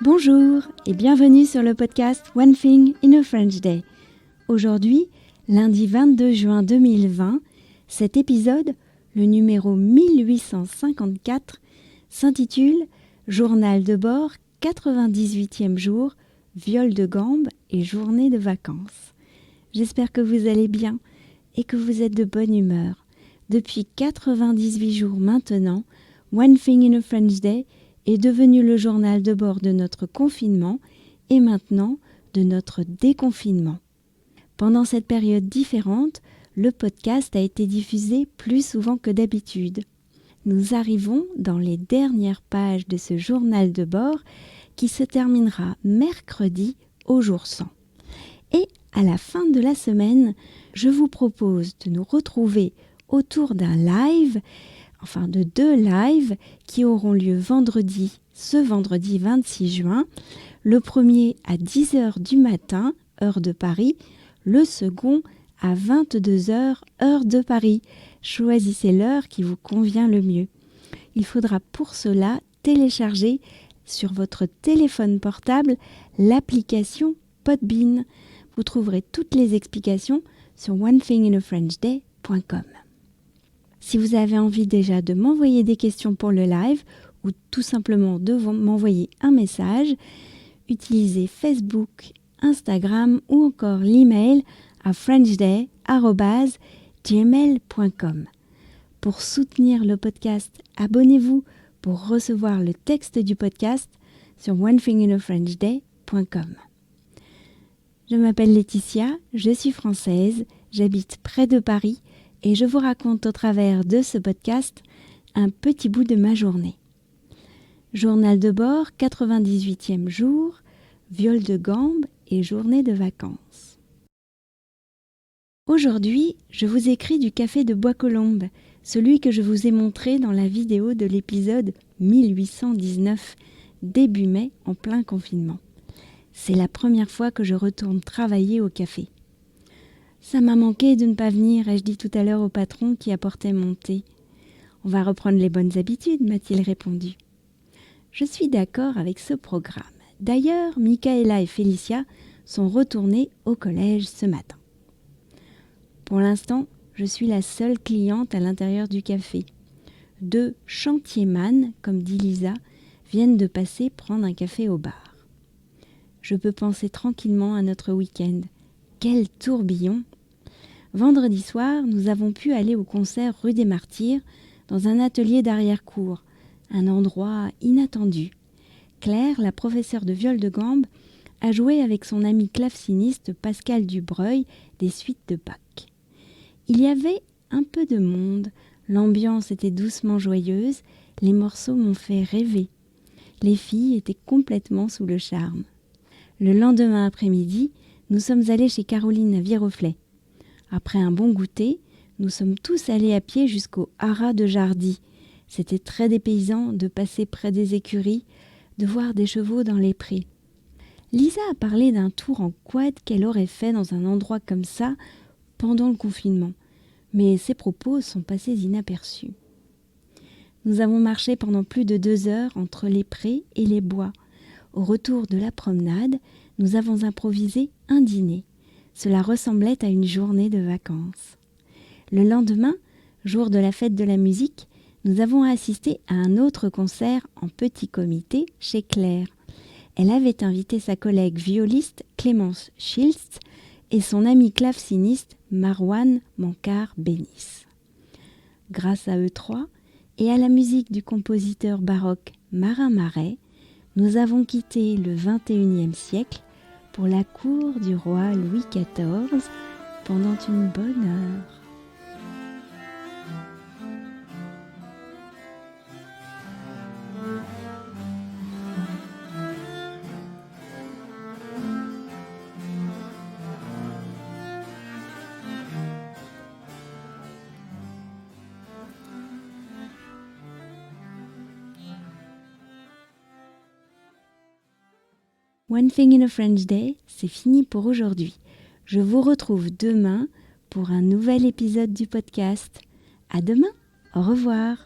Bonjour et bienvenue sur le podcast One Thing in a French Day. Aujourd'hui, lundi 22 juin 2020, cet épisode, le numéro 1854, s'intitule « Journal de bord, 98e jour, viol de gambe et journée de vacances ». J'espère que vous allez bien et que vous êtes de bonne humeur. Depuis 98 jours maintenant, One Thing in a French Day est devenu le journal de bord de notre confinement et maintenant de notre déconfinement. Pendant cette période différente, le podcast a été diffusé plus souvent que d'habitude. Nous arrivons dans les dernières pages de ce journal de bord qui se terminera mercredi au jour 100. Et à la fin de la semaine, je vous propose de nous retrouver autour d'un live, enfin de 2 lives qui auront lieu ce vendredi 26 juin, le premier à 10h du matin, heure de Paris, le second à 22h, heure de Paris. Choisissez l'heure qui vous convient le mieux. Il faudra pour cela télécharger sur votre téléphone portable l'application Podbean. Vous trouverez toutes les explications sur onethinginafrenchday.com. Si vous avez envie déjà de m'envoyer des questions pour le live ou tout simplement de m'envoyer un message, utilisez Facebook, Instagram ou encore l'email à frenchday@gmail.com. Pour soutenir le podcast, abonnez-vous pour recevoir le texte du podcast sur onethinginafrenchday.com. Je m'appelle Laetitia, je suis française, j'habite près de Paris et je vous raconte au travers de ce podcast un petit bout de ma journée. Journal de bord, 98e jour, viol de gambe et journée de vacances. Aujourd'hui, je vous écris du café de Bois-Colombes, celui que je vous ai montré dans la vidéo de l'épisode 1819, début mai, en plein confinement. C'est la première fois que je retourne travailler au café. Ça m'a manqué de ne pas venir, ai-je dit tout à l'heure au patron qui apportait mon thé. On va reprendre les bonnes habitudes, m'a-t-il répondu. Je suis d'accord avec ce programme. D'ailleurs, Michaela et Félicia sont retournées au collège ce matin. Pour l'instant, je suis la seule cliente à l'intérieur du café. 2 chantiers-man, comme dit Lisa, viennent de passer prendre un café au bar. Je peux penser tranquillement à notre week-end. Quel tourbillon! Vendredi soir, nous avons pu aller au concert rue des Martyrs, dans un atelier d'arrière-cour, un endroit inattendu. Claire, la professeure de viol de gambe, a joué avec son ami claveciniste Pascal Dubreuil des suites de Bach. Il y avait un peu de monde, l'ambiance était doucement joyeuse, les morceaux m'ont fait rêver. Les filles étaient complètement sous le charme. Le lendemain après-midi, nous sommes allés chez Caroline à Viroflay. Après un bon goûter, nous sommes tous allés à pied jusqu'au haras de Jardy. C'était très dépaysant de passer près des écuries, de voir des chevaux dans les prés. Lisa a parlé d'un tour en quad qu'elle aurait fait dans un endroit comme ça pendant le confinement, mais ses propos sont passés inaperçus. Nous avons marché pendant plus de 2 heures entre les prés et les bois. Au retour de la promenade, nous avons improvisé un dîner. Cela ressemblait à une journée de vacances. Le lendemain, jour de la fête de la musique, nous avons assisté à un autre concert en petit comité chez Claire. Elle avait invité sa collègue violiste Clémence Schiltz et son ami claveciniste Marouane Mankar-Bénis. Grâce à eux 3 et à la musique du compositeur baroque Marin Marais, nous avons quitté le XXIe siècle pour la cour du roi Louis XIV pendant une bonne heure. One Thing in a French Day, c'est fini pour aujourd'hui. Je vous retrouve demain pour un nouvel épisode du podcast. À demain, au revoir.